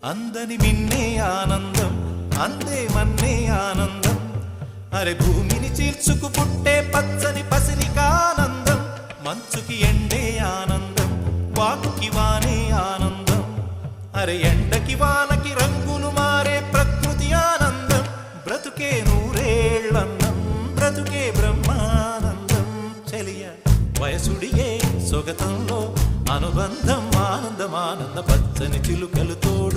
అందని మిన్నే ఆనందం అందే మన్నే ఆనందం అరే భూమిని చీల్చుకు పుట్టే పచ్చని పసిరికానందం మంచుకి ఎండే ఆనందం వాకుకి వానే ఆనందం అరే ఎండకి వానకి రంగులు మారే ప్రకృతి ఆనందం బ్రతుకే నూరేళ్ళన్నం బ్రతుకే బ్రహ్మానందం చెలియ వయసుడియే సొగతంలో అనుబంధం ఆనందం ఆనంద పచ్చని చిలుకలు తోడు